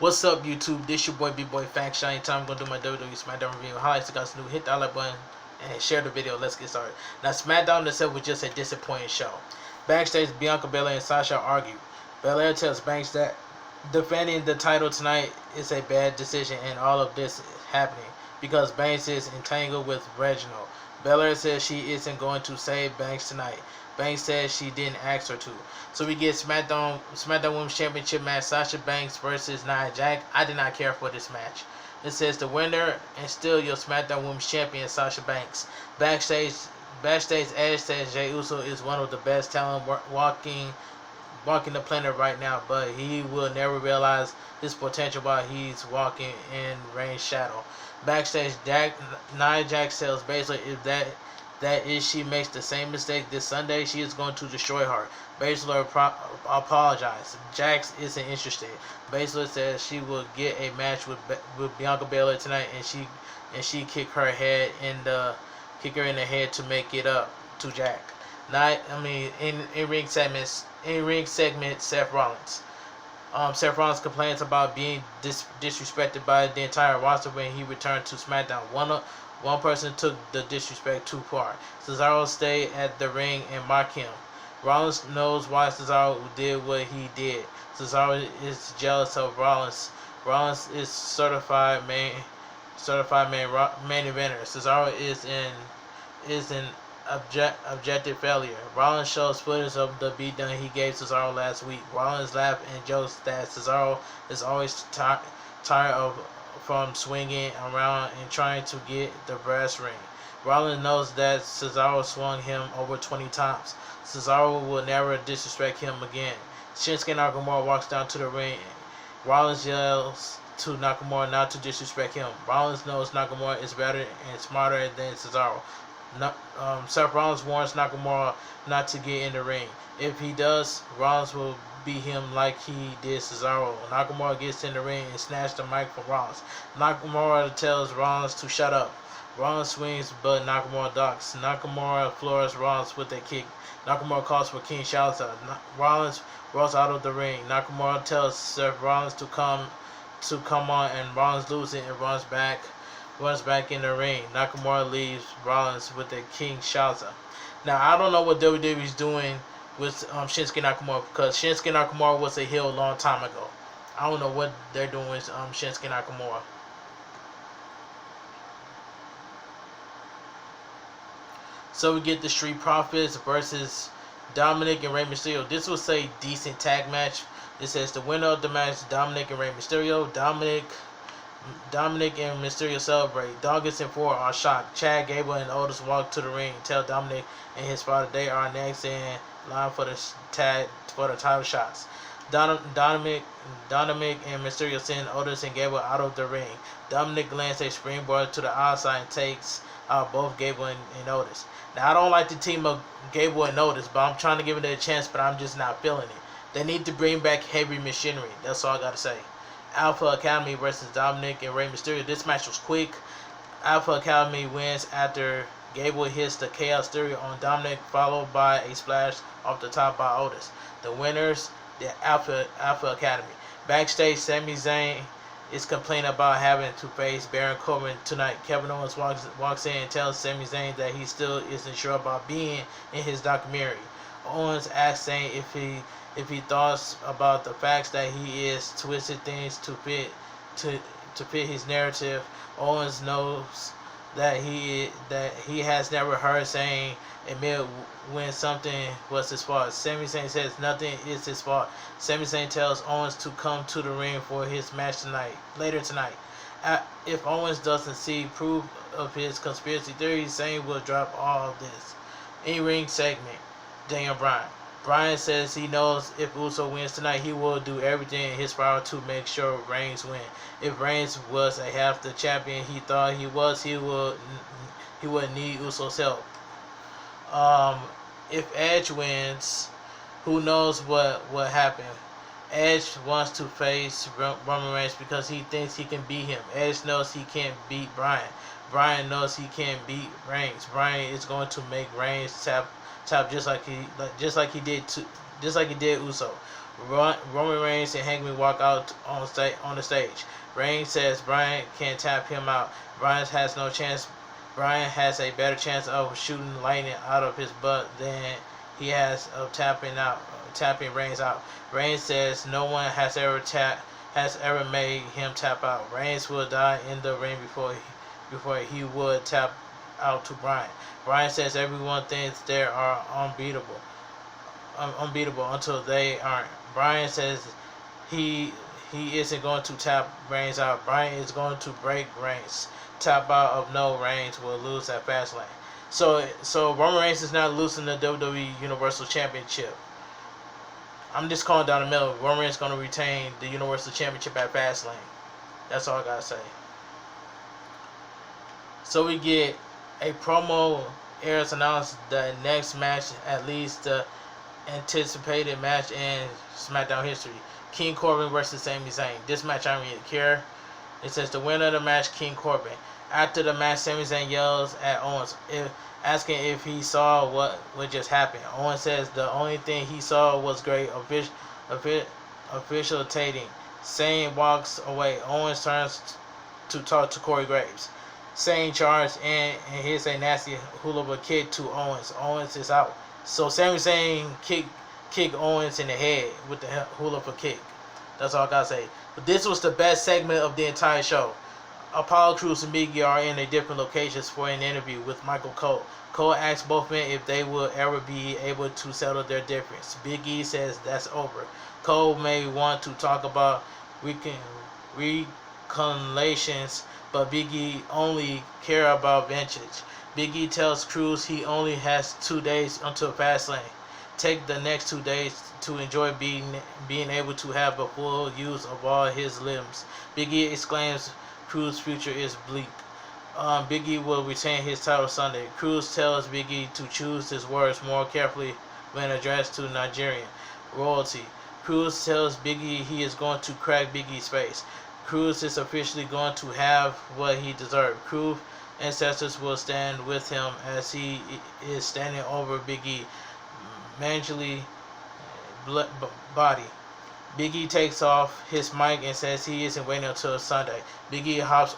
What's up, YouTube? This your boy B-Boy Fact Shiny Time. I'm gonna do my WWE Smackdown review. Highlights you guys new. Hit that like button and share the video. Let's get started. Now, Smackdown itself was just a disappointing show. Backstage, Bianca, Bellaire, and Sasha argue. Bellaire tells Banks that defending the title tonight is a bad decision, and all of this is happening because Banks is entangled with Reginald. Bellaire says she isn't going to save Banks tonight. Banks says she didn't ask her to. So we get Smackdown Women's Championship match, Sasha Banks versus Nia Jax. I did not care for this match. It says the winner and still your Smackdown Women's Champion, Sasha Banks. Backstage Edge says Jay Uso is one of the best talent walking the planet right now, but he will never realize his potential while he's walking in Reigns' shadow. Backstage, Nia Jax tells Basler if that is she makes the same mistake this Sunday, she is going to destroy her. Basler apologized. Jax isn't interested. Basler says she will get a match with Bianca Belair tonight, and she kick her in the head to make it up to Jax. In ring segment, Seth Rollins. Seth Rollins complains about being disrespected by the entire roster when he returned to SmackDown. One person took the disrespect too far. Cesaro stayed at the ring and mocked him. Rollins knows why Cesaro did what he did. Cesaro is jealous of Rollins. Rollins is certified main eventer. Cesaro is an objective failure. Rollins shows footage of the beatdown he gave Cesaro last week. Rollins laughs and jokes that Cesaro is always tired from swinging around and trying to get the brass ring. Rollins knows that Cesaro swung him over 20 times. Cesaro will never disrespect him again. Shinsuke Nakamura walks down to the ring. Rollins yells to Nakamura not to disrespect him. Rollins knows Nakamura is better and smarter than Cesaro. Seth Rollins warns Nakamura not to get in the ring. If he does, Rollins will beat him like he did Cesaro. Nakamura gets in the ring and snatches the mic from Rollins. Nakamura tells Rollins to shut up. Rollins swings, but Nakamura ducks. Nakamura floors Rollins with a kick. Nakamura calls for Kinshasa. Rollins rolls out of the ring. Nakamura tells Seth Rollins to come on, and Rollins loses and runs back in the ring. Nakamura leaves Rollins with a Kinshasa. Now, I don't know what WWE is doing with Shinsuke Nakamura, because Shinsuke Nakamura was a heel a long time ago. I don't know what they're doing with Shinsuke Nakamura. So we get the Street Profits versus Dominic and Rey Mysterio. This was a decent tag match. It says the winner of the match, Dominic and Rey Mysterio. Dominic and Mysterio celebrate. Doggett and Ford are shocked. Chad Gable and Otis walk to the ring and tell Dominic and his father they are next in line for the title shots. Dominic and Mysterio send Otis and Gable out of the ring. Dominic lands a springboard to the outside and takes out both Gable and Otis. Now, I don't like the team of Gable and Otis, but I'm trying to give it a chance, but I'm just not feeling it. They need to bring back heavy machinery. That's all I got to say. Alpha Academy versus Dominic and Rey Mysterio. This match was quick. Alpha Academy wins after Gable hits the Chaos Theory on Dominic, followed by a splash off the top by Otis. The winners, the Alpha Academy. Backstage, Sami Zayn is complaining about having to face Baron Corbin tonight. Kevin Owens walks in and tells Sami Zayn that he still isn't sure about being in his documentary. Owens asks Zayn if he thoughts about the facts that he is twisted things to fit his narrative. Owens knows that he has never heard Zayn admit when something was his fault. Sami Zayn says nothing is his fault. Sami Zayn tells Owens to come to the ring for his match later tonight. If Owens doesn't see proof of his conspiracy theory, Zayn will drop all of this. In-ring segment, Daniel Bryan. Bryan says he knows if Uso wins tonight, he will do everything in his power to make sure Reigns win. If Reigns was a half the champion he thought he was, he would need Uso's help. If Edge wins, who knows what will happen. Edge wants to face Roman Reigns because he thinks he can beat him. Edge knows he can't beat Bryan. Bryan knows he can't beat Reigns. Bryan is going to make Reigns tap just like he did Uso. Roman Reigns and Hangman walk out on the stage. Reigns says Bryan can tap him out. Bryan has no chance. Bryan has a better chance of shooting lightning out of his butt than he has of tapping Reigns out. Reigns says no one has ever made him tap out. Reigns will die in the ring before he would tap out to Bryan. Bryan says everyone thinks they are unbeatable until they aren't. Bryan says he isn't going to tap Reigns out. Bryan is going to break Reigns. Tap out of no, Reigns will lose at Fastlane. So Roman Reigns is not losing the WWE Universal Championship. I'm just calling down the middle. Roman Reigns is going to retain the Universal Championship at Fastlane. That's all I gotta say. So we get a promo airs announced the next match, at least the anticipated match in Smackdown history. King Corbin versus Sami Zayn. This match I don't really care. It says the winner of the match, King Corbin. After the match, Sami Zayn yells at Owens, asking if he saw what just happened. Owens says the only thing he saw was great officiating. Zayn walks away. Owens turns to talk to Corey Graves. Zayn charges and hits a nasty hula hoop kick to Owens. Owens is out. So Sami Zayn kick Owens in the head with the hula hoop kick. That's all I gotta say. But this was the best segment of the entire show. Apollo Crews and Big E are in a different locations for an interview with Michael Cole. Cole asks both men if they will ever be able to settle their difference. Big E says that's over. Cole may want to talk about reconciliations, but Big E only care about vengeance. Big E tells Crews he only has 2 days until Fastlane. Take the next 2 days to enjoy being able to have a full use of all his limbs. Big E exclaims Crews' future is bleak. Big E will retain his title Sunday. Crews tells Big E to choose his words more carefully when addressed to Nigerian royalty. Crews tells Big E he is going to crack Big E's face. Crews is officially going to have what he deserves. Crews' ancestors will stand with him as he is standing over Big E, manly body. Big E takes off his mic and says he isn't waiting until Sunday. Big E hops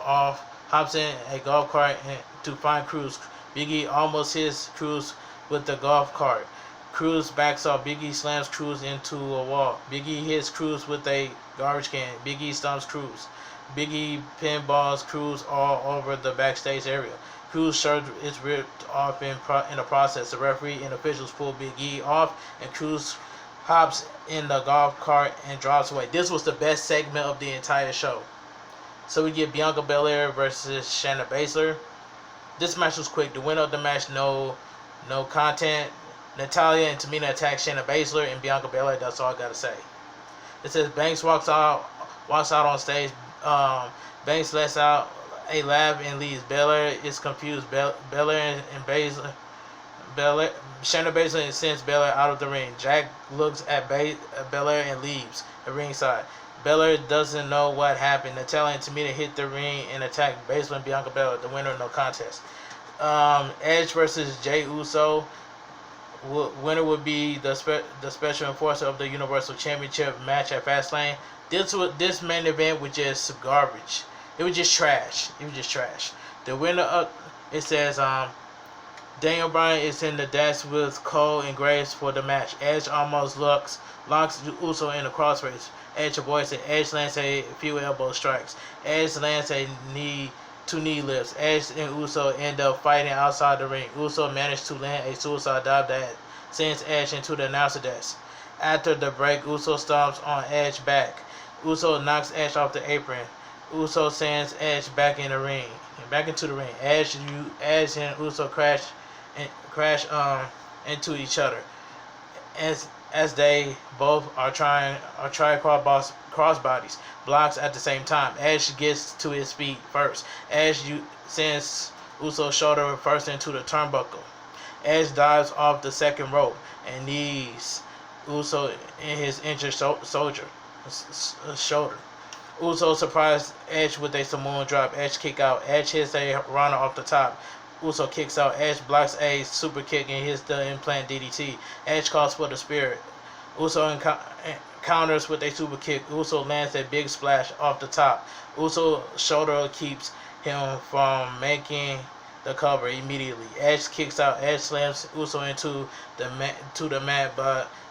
in a golf cart to find Crews. Big E almost hits Crews with the golf cart. Crews backs off. Big E slams Crews into a wall. Big E hits Crews with a garbage can. Big E stomps Crews. Big E pinballs Crews all over the backstage area. Crews' shirt is ripped off in the process. The referee and officials pull Big E off, and Crews hops in the golf cart and drives away. This was the best segment of the entire show. So we get Bianca Belaire versus Shannon Basler. This match was quick. The winner of the match, no content. Natalya and Tamina attack Shannon Basler and Bianca Belaire. That's all I gotta say. It says Banks walks out on stage. Banks lets out a laugh and leaves. Belaire is confused. Belaire and Basler. Shannon Basler sends Belaire out of the ring. Jack looks at Belaire and leaves the ringside. Belaire doesn't know what happened. Natalya and Tamina hit the ring and attack Basler and Bianca Belaire. The winner, no contest. Edge versus Jay Uso. Winner would be the special enforcer of the Universal Championship match at Fastlane. This main event was just garbage. It was just trash. The winner of it says Daniel Bryan is in the dash with Cole and Graves for the match. Edge almost locks Uso in the crossface. Edge avoids it. Edge lands a few elbow strikes. Edge lands two knee lifts. Edge and Uso end up fighting outside the ring. Uso managed to land a suicide dive that sends Edge into the announcer desk. After the break, Uso stomps on Edge back. Uso knocks Edge off the apron. Uso sends Edge back into the ring. Edge and Uso crash into each other as they both are trying crossbodies blocks at the same time. Edge gets to his feet first. Edge sends Uso's shoulder first into the turnbuckle. Edge dives off the second rope and knees Uso in his injured shoulder. Uso surprised Edge with a Samoan drop. Edge kick out. Edge hits a runner off the top. Uso kicks out. Edge blocks a super kick and hits the implant DDT. Edge calls for the spirit. Uso counters with a super kick. Uso lands a big splash off the top. Uso's shoulder keeps him from making the cover immediately. Edge kicks out. Edge slams Uso into the mat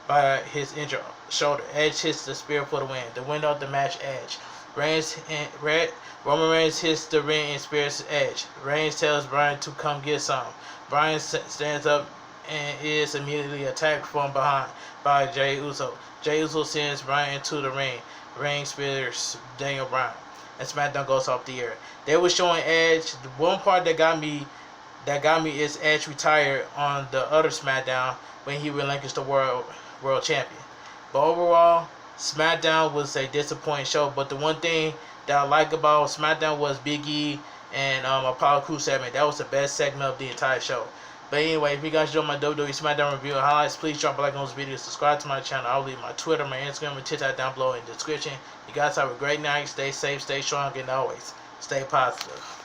by his injured shoulder. Edge hits the spear for the win. The winner of the match, Edge. Roman Reigns hits the ring and spears Edge. Reigns tells Bryan to come get some. Bryan stands up and is immediately attacked from behind by Jay Uso. Jay Uso sends Bryan into the ring. Reigns spears Daniel Bryan. And SmackDown goes off the air. They were showing Edge. The one part that got me is Edge retired on the other SmackDown when he relinquished the world champion. But overall, SmackDown was a disappointing show. But the one thing that I like about SmackDown was Big E and Apollo Crews segment. That was the best segment of the entire show. But anyway, if you guys enjoyed my WWE SmackDown review and highlights, please drop a like on this video, subscribe to my channel. I'll leave my Twitter, my Instagram, and TikTok down below in the description. You guys have a great night. Stay safe, stay strong, and always stay positive.